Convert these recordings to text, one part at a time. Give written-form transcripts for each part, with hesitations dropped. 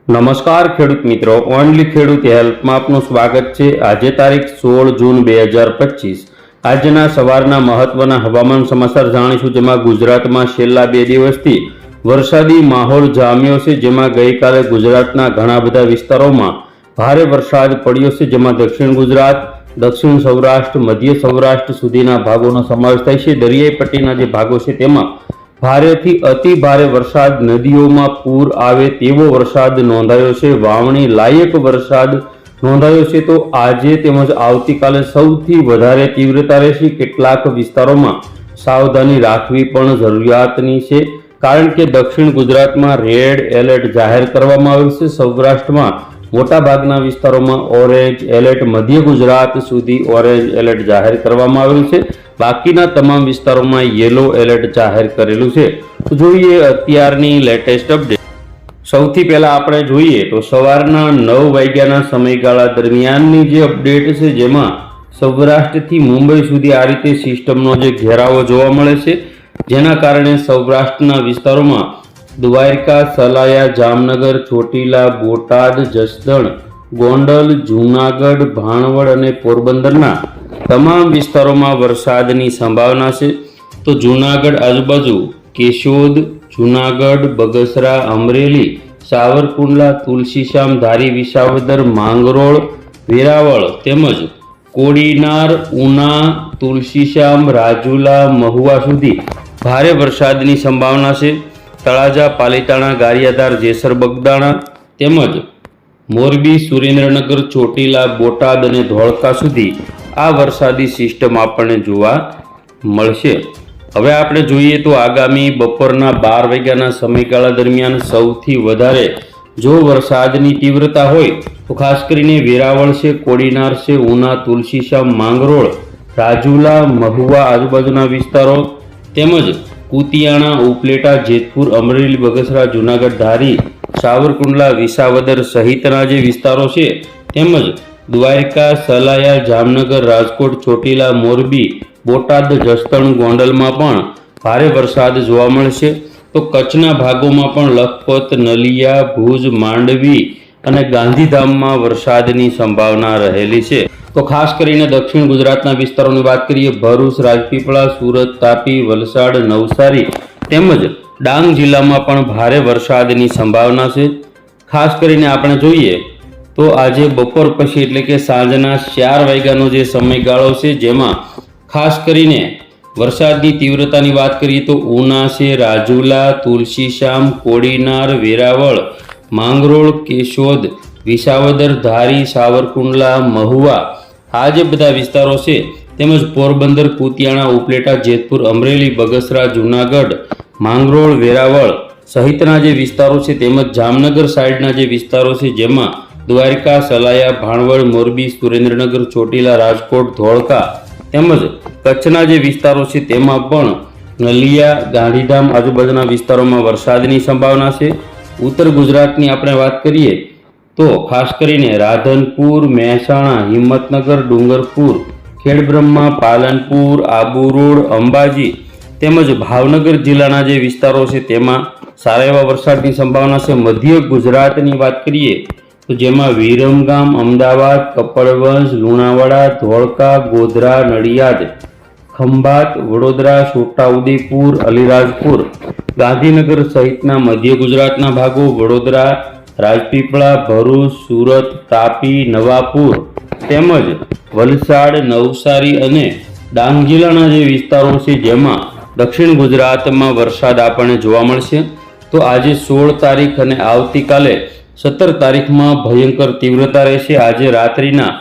નમસ્કાર ખેડૂત મિત્રો, ઓનલી ખેડૂત હેલ્પમાં આપનું સ્વાગત છે। આજે તારીખ 16 જૂન 2025 આજના સવારના મહત્વના હવામાન સમાચાર જાણીશું, જેમાં ગુજરાતમાં છેલ્લા 2 દિવસથી વરસાદી માહોલ જામ્યો છે। જેમાં ગઈકાલે ગુજરાતના ઘણા બધા વિસ્તારોમાં ભારે વરસાદ પડ્યો છે, જેમાં દક્ષિણ ગુજરાત, દક્ષિણ સૌરાષ્ટ્ર, મધ્ય સૌરાષ્ટ્ર સુધીના ભાગોનો સમાવેશ થાય છે। દરિયાઈ પટ્ટીના જે ભાગો છે તેમાં ભારેથી અતિ ભારે વરસાદ, નદીઓમાં પૂર આવે તેવો વરસાદ નોંધાયો છે। વાવણી લાયક વરસાદ નોંધાયો છે। તો આજે તેમજ આવતીકાલે સૌથી વધારે તીવ્રતા રહેશે। કેટલાક વિસ્તારોમાં સાવધાની રાખવી પણ જરૂરિયાતની છે, કારણ કે દક્ષિણ ગુજરાતમાં રેડ એલર્ટ જાહેર કરવામાં આવ્યું છે। સૌરાષ્ટ્રમાં મોટાભાગના વિસ્તારોમાં ઓરેન્જ એલર્ટ, મધ્ય ગુજરાત સુધી ઓરેન્જ એલર્ટ જાહેર કરવામાં આવેલું છે। બાકીના તમામ વિસ્તારોમાં યેલો એલર્ટ જાહેર કરેલું છે। તો જોઈએ અત્યારની લેટેસ્ટ અપડેટ। સૌથી પહેલા આપણે જોઈએ તો સવારના 9 વાગ્યાના સમયગાળા દરમિયાનની જે અપડેટ છે, જેમાં સૌરાષ્ટ્રથી મુંબઈ સુધી આ રીતે સિસ્ટમનો જે ઘેરાવો જોવા મળે છે, જેના કારણે સૌરાષ્ટ્રના વિસ્તારોમાં દ્વારકા, સલાયા, જામનગર, ચોટીલા, બોટાદ, જસદણ, ગોંડલ, જૂનાગઢ, ભાણવડ અને પોરબંદરના તમામ વિસ્તારોમાં વરસાદની સંભાવના છે। તો જૂનાગઢ આજુબાજુ કેશોદ, જૂનાગઢ, બગસરા, અમરેલી, સાવરકુંડલા, તુલસીશ્યામ, ધારી, વિસાવદર, માંગરોળ, વેરાવળ તેમજ કોડીનાર, ઉના, તુલસીશ્યામ, રાજુલા, મહુવા સુધી ભારે વરસાદની સંભાવના છે। તળાજા, પાલીતાણા, ગારિયાધાર, જેસર, બગદાણા તેમજ મોરબી, સુરેન્દ્રનગર, ચોટીલા, બોટાદ અને ધોળકા સુધી આ વરસાદી સિસ્ટમ આપણને જોવા મળશે। હવે આપણે જોઈએ તો આગામી બપોરના 12 વાગ્યાના સમયગાળા દરમિયાન સૌથી વધારે જો વરસાદની તીવ્રતા હોય તો ખાસ કરીને વેરાવળ છે, કોડીનાર છે, ઉના, તુલસીશ્યામ, માંગરોળ, રાજુલા, મહુવા આજુબાજુના વિસ્તારો તેમજ કુતિયાણા, ઉપલેટા, જેતપુર, અમરેલી, બગસરા, જૂનાગઢ, ધારી, સાવરકુંડલા, વિસાવદર સહિતના જે વિસ્તારો છે, તેમજ દ્વારકા, સલાયા, જામનગર, રાજકોટ, ચોટીલા, મોરબી, બોટાદ, જસદણ, ગોંડલમાં પણ ભારે વરસાદ જોવા મળશે। તો કચ્છના ભાગોમાં પણ લખપત, નલિયા, ભુજ, માંડવી અને ગાંધીધામમાં વરસાદની સંભાવના રહેલી છે। તો ખાસ કરીને દક્ષિણ ગુજરાતના વિસ્તારોની વાત કરીએ, ભરૂચ, રાજપીપળા, સુરત, તાપી, વલસાડ, નવસારી તેમજ ડાંગ જિલ્લામાં પણ ભારે વરસાદની સંભાવના છે। ખાસ કરીને આપણે જોઈએ તો આજે બપોર પછી એટલે કે સાંજના 4 વાગ્યાનો જે સમયગાળો છે, જેમાં ખાસ કરીને વરસાદની તીવ્રતાની વાત કરીએ તો ઉના છે, રાજુલા, તુલસીશ્યામ, કોડીનાર, વેરાવળ, માંગરોળ, કેશોદ, વિસાવદર, ધારી, સાવરકુંડલા, મહુવા આ જે બધા વિસ્તારો છે, તેમજ પોરબંદર, કુતિયાણા, ઉપલેટા, જેતપુર, અમરેલી, બગસરા, જૂનાગઢ, માંગરોળ, વેરાવળ સહિતના જે વિસ્તારો છે, તેમજ જામનગર સાઈડના જે વિસ્તારો છે, જેમાં દ્વારકા, સલાયા, ભાણવડ, મોરબી, સુરેન્દ્રનગર, ચોટીલા, રાજકોટ, ધોળકા તેમજ કચ્છના જે વિસ્તારો છે તેમાં પણ નલિયા, ગાંધીધામ આજુબાજુના વિસ્તારોમાં વરસાદની સંભાવના છે। ઉત્તર ગુજરાતની આપણે વાત કરીએ તો ખાસ કરીને રાધનપુર, મહેસાણા, હિંમતનગર, ડુંગરપુર, ખેડબ્રહ્મા, પાલનપુર, આબુ રોડ, અંબાજી તેમજ ભાવનગર જિલ્લાના જે વિસ્તારો છે તેમાં સારા એવા વરસાદની સંભાવના છે। મધ્ય ગુજરાતની વાત કરીએ તો જેમાં વિરમગામ, અમદાવાદ, કપડવંજ, લુણાવાડા, ધોળકા, ગોધરા, નડિયાદ, ખંભાત, વડોદરા, છોટાઉદેપુર, અલીરાજપુર, ગાંધીનગર સહિતના મધ્ય ગુજરાતના ભાગો, વડોદરા, રાજપીપળા, ભરૂચ, સુરત, તાપી, નવાપુર તેમજ વલસાડ, નવસારી અને ડાંગ જિલ્લાના જે વિસ્તારો છે, જેમાં દક્ષિણ ગુજરાતમાં વરસાદ આપણને જોવા મળશે। તો આજે 16 તારીખ અને આવતીકાલે 17 તારીખમાં ભયંકર તીવ્રતા રહેશે। આજે રાત્રિના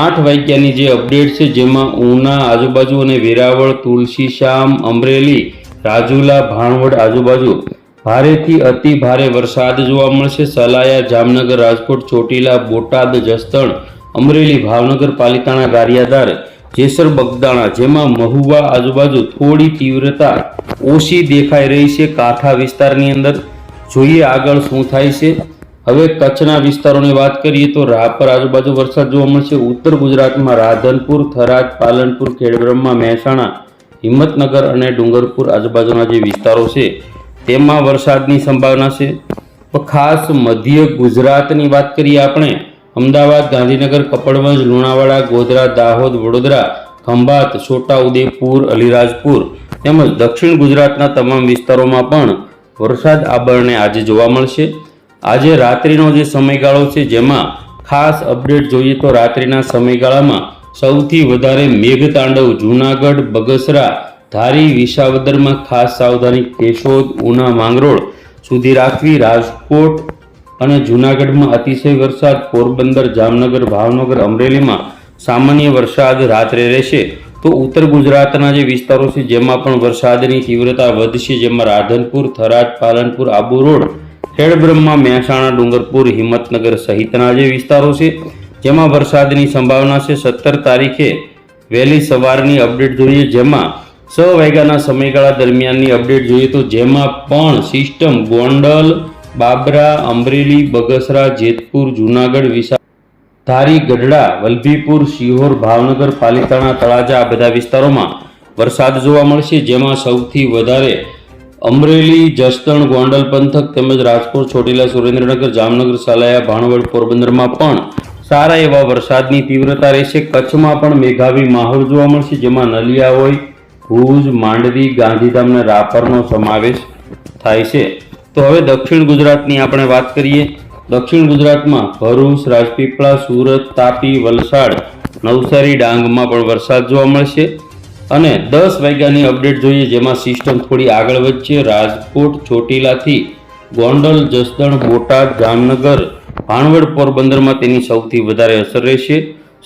8 વાગ્યાની જે અપડેટ છે, જેમાં ઉના આજુબાજુ અને વેરાવળ, તુલસીશ્યામ, અમરેલી, રાજુલા, ભાણવડ આજુબાજુ ભારેથી અતિ ભારે વરસાદ જોવા મળશે। સલાયા, જામનગર, રાજકોટ, ચોટીલા, બોટાદ, જસદણ, અમરેલી, ભાવનગર, પાલીતાણા, ગારિયાધાર, જેસર, બગદાણા જેમાં મહુવા આજુબાજુ થોડી તીવ્રતા ઓછી દેખાઈ રહી છે કાંઠા વિસ્તારની અંદર। જોઈએ આગળ શું થાય છે। હવે કચ્છના વિસ્તારોની વાત કરીએ તો રાપર આજુબાજુ વરસાદ જોવા મળશે। ઉત્તર ગુજરાતમાં રાધનપુર, થરાદ, પાલનપુર, ખેડબ્રહ્મા, મહેસાણા, હિંમતનગર અને ડુંગરપુર આજુબાજુના જે વિસ્તારો છે તેમાં વરસાદની સંભાવના છે। તો ખાસ મધ્ય ગુજરાતની વાત કરીએ આપણે, અમદાવાદ, ગાંધીનગર, કપડવંજ, લુણાવાડા, ગોધરા, દાહોદ, વડોદરા, ખંભાત, છોટાઉદેપુર, અલીરાજપુર તેમજ દક્ષિણ ગુજરાતના તમામ વિસ્તારોમાં પણ વરસાદ આબરણે આજે જોવા મળશે. આજે રાત્રિનો જે સમયગાળો છે જેમાં ખાસ અપડેટ જોઈએ તો રાત્રિના સમયગાળામાં સૌથી વધારે મેઘતાંડવ જૂનાગઢ, બગસરા, ધારી, વિસાવદરમાં ખાસ સાવધાની, કેશોદ, ઉના, માંગરોળ સુધી રાખવી. રાજકોટ અને જૂનાગઢમાં અતિશય વરસાદ, પોરબંદર, જામનગર, ભાવનગર, અમરેલીમાં સામાન્ય વરસાદ રાત્રે રહેશે. તો ઉત્તર ગુજરાતના જે વિસ્તારો છે જેમાં પણ વરસાદની તીવ્રતા વધશે, જેમાં રાધનપુર, થરાદ, પાલનપુર, આબુ રોડ, ખેડબ્રહ્મા, મહેસાણા, ડુંગરપુર, હિંમતનગર સહિતના જે વિસ્તારો છે જેમાં વરસાદની સંભાવના છે. 17 તારીખે વહેલી સવારની અપડેટ જોઈએ, જેમાં 6 વાગ્યાના સમયગાળા દરમિયાનની અપડેટ જોઈએ તો જેમાં પણ સિસ્ટમ ગોંડલ, બાબરા, અમરેલી, બગસરા, જેતપુર, જૂનાગઢ, ધારી, ગઢડા, વલભીપુર, શિહોર, ભાવનગર, પાલિતાણા, તળાજા આ બધા વિસ્તારોમાં વરસાદ જોવા મળશે. જેમાં સૌથી વધારે અમરેલી, જસદણ, ગોંડલ પંથક તેમજ રાજકોટ, ચોટીલા, સુરેન્દ્રનગર, જામનગર, સલાયા, ભાણવડ, પોરબંદરમાં પણ સારા એવા વરસાદની તીવ્રતા રહેશે. કચ્છમાં પણ મેઘાવી માહોલ જોવા મળશે, જેમાં નલિયા હોય, ભુજ, માંડવી, ગાંધીધામ અને રાપરનો સમાવેશ થાય છે. તો હવે દક્ષિણ ગુજરાતની આપણે વાત કરીએ. દક્ષિણ ગુજરાતમાં ભરૂચ, રાજપીપળા, સુરત, તાપી, વલસાડ, નવસારી, ડાંગમાં પણ વરસાદ જોવા મળશે. અને 10 વાગ્યાની અપડેટ જોઈએ, જેમાં સિસ્ટમ થોડી આગળ વધશે. રાજકોટ, ચોટીલાથી ગોંડલ, જસદણ, બોટાદ, જામનગર, ભાણવડ, પોરબંદરમાં તેની સૌથી વધારે અસર રહેશે.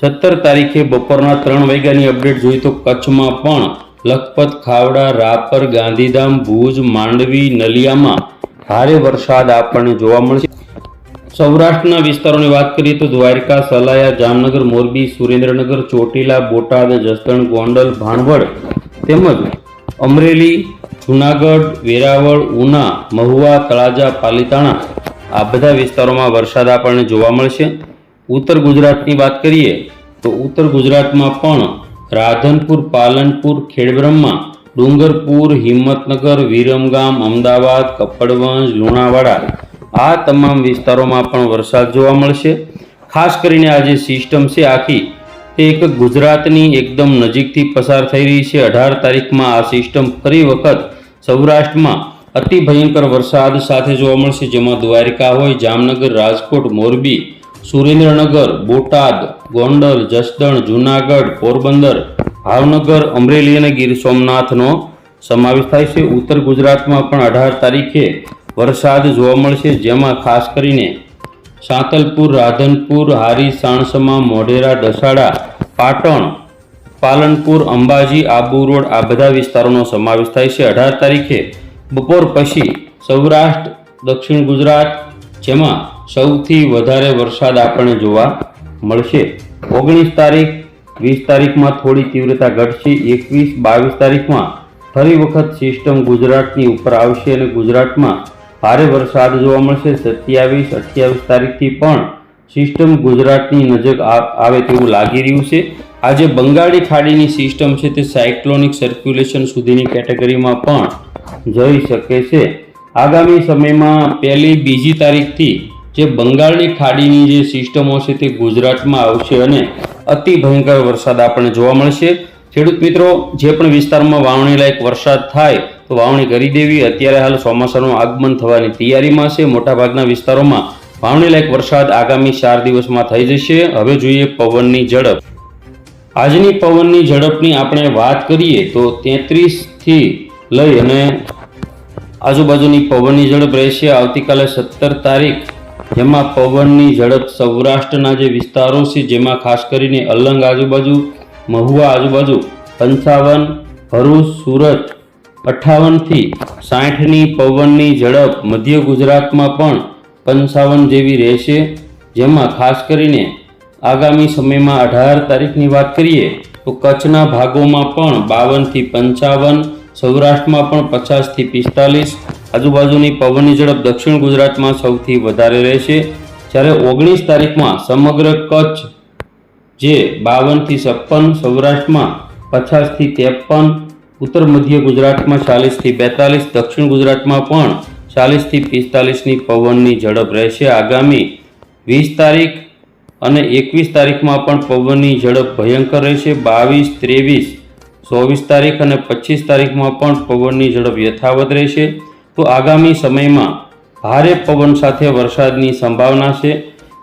17 તારીખે બપોરના 3 વાગ્યાની અપડેટ જોઈએ તો કચ્છમાં પણ લખપત, ખાવડા, રાપર, ગાંધીધામ, ભુજ, માંડવી, નલિયામાં ભારે વરસાદ આપણને જોવા મળશે. સૌરાષ્ટ્રના વિસ્તારોની વાત કરીએ તો દ્વારકા, સલાયા, જામનગર, મોરબી, સુરેન્દ્રનગર, ચોટીલા, બોટાદ, જસદણ, ગોંડલ, ભાણવડ તેમજ અમરેલી, જૂનાગઢ, વેરાવળ, ઉના, મહુવા, તળાજા, પાલિતાણા આ બધા વિસ્તારોમાં વરસાદ આપણને જોવા મળશે. ઉત્તર ગુજરાતની વાત કરીએ તો ઉત્તર ગુજરાતમાં પણ રાધનપુર, પાલનપુર, ખેડબ્રહ્મા, ડુંગરપુર, હિંમતનગર, વિરમગામ, અમદાવાદ, કપડવંજ, લુણાવાડા આ તમામ વિસ્તારોમાં પણ વરસાદ જોવા મળશે. ખાસ કરીને આ જે સિસ્ટમ છે આખી તે એક ગુજરાતની એકદમ નજીકથી પસાર થઈ રહી છે. 18 તારીખમાં આ સિસ્ટમ ફરી વખત સૌરાષ્ટ્રમાં અતિ ભયંકર વરસાદ સાથે જોવા મળશે, જેમાં દ્વારકા હોય, જામનગર, રાજકોટ, મોરબી, સુરેન્દ્રનગર, બોટાદ, ગોંડલ, જસદણ, જૂનાગઢ, પોરબંદર, ભાવનગર, અમરેલી અને ગીર સોમનાથનો સમાવેશ થાય છે. ઉત્તર ગુજરાતમાં પણ 18 તારીખે વરસાદ જોવા મળશે, જેમાં ખાસ કરીને સાંતલપુર, રાધનપુર, હારી, સાણસમા, મોઢેરા, દસાડા, પાટણ, પાલનપુર, અંબાજી, આબુ રોડ આ બધા વિસ્તારોનો સમાવેશ થાય છે. 18 તારીખે બપોર પછી સૌરાષ્ટ્ર, દક્ષિણ ગુજરાત જેમાં સૌથી વધારે વરસાદ આપણને જોવા મળશે. 19 તારીખ, 20 તારીખમાં થોડી તીવ્રતા ઘટશે. 21, 22 તારીખમાં ફરી વખત સિસ્ટમ ગુજરાતની ઉપર આવશે અને ગુજરાતમાં ભારે વરસાદ જોવા મળશે. 27, 28 તારીખથી પણ સિસ્ટમ ગુજરાતની નજીક આવે તેવું લાગી રહ્યું છે. આજે બંગાળી ખાડીની સિસ્ટમ છે તે સાયક્લોનિક સર્ક્યુલેશન સુધીની કેટેગરીમાં પણ જઈ શકે છે. આગામી સમયમાં 1લી, 2જી તારીખથી જે બંગાળની ખાડીની જે સિસ્ટમો છે તે ગુજરાતમાં આવશે અને અતિ ભયંકર વરસાદ આપણને જોવા મળશે. ખેડૂત મિત્રો, જે પણ વિસ્તારમાં વાવણી લાયક વરસાદ થાય તો વાવણી કરી દેવી. અત્યારે હાલ ચોમાસાનું આગમન થવાની તૈયારીમાં છે. મોટાભાગના વિસ્તારોમાં વાવણી લાયક વરસાદ આગામી 4 દિવસમાં થઈ જશે. હવે જોઈએ પવનની ઝડપ. આજની પવનની ઝડપની આપણે વાત કરીએ તો 33થી લઈ અને આજુબાજુની પવનની ઝડપ રહેશે. આવતીકાલે 17 તારીખ જેમાં પવનની ઝડપ સૌરાષ્ટ્રના જે વિસ્તારો છે જેમાં ખાસ કરીને અલંગ આજુબાજુ, મહુવા આજુબાજુ 55, ભરૂચ, સુરત 58 થી 60ની પવનની ઝડપ. મધ્ય ગુજરાતમાં પણ 55 જેવી રહેશે, જેમાં ખાસ કરીને આગામી સમયમાં 18 તારીખની વાત કરીએ તો કચ્છના ભાગોમાં પણ 52 થી 55, સૌરાષ્ટ્રમાં પણ 50 થી 45 આજુબાજુની પવનની ઝડપ દક્ષિણ ગુજરાતમાં સૌથી વધારે રહેશે. જ્યારે 19 તારીખમાં સમગ્ર કચ્છ જે 52 થી 56, સૌરાષ્ટ્રમાં 50 થી 53, ઉત્તર મધ્ય ગુજરાતમાં 40 થી 42, દક્ષિણ ગુજરાતમાં પણ 40 થી 45ની પવનની ઝડપ રહેશે। આગામી 20 તારીખ અને 21 તારીખમાં પણ પવનની ઝડપ ભયંકર રહેશે। 22, 23, 24 તારીખ અને 25 તારીખમાં પણ પવનની ઝડપ યથાવત રહેશે। તો આગામી સમયમાં ભારે પવન સાથે વરસાદની સંભાવના છે।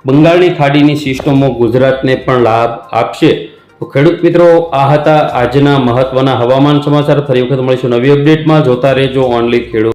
બંગાળની ખાડીની સિસ્ટમો ગુજરાતને પણ લાભ આપશે। તો ખેડૂત મિત્રો, આ હતા આજના મહત્વના હવામાન સમાચાર। ફરી વખત મળીશું નવી અપડેટમાં। જોતા રહેજો ઓનલી ખેડૂત।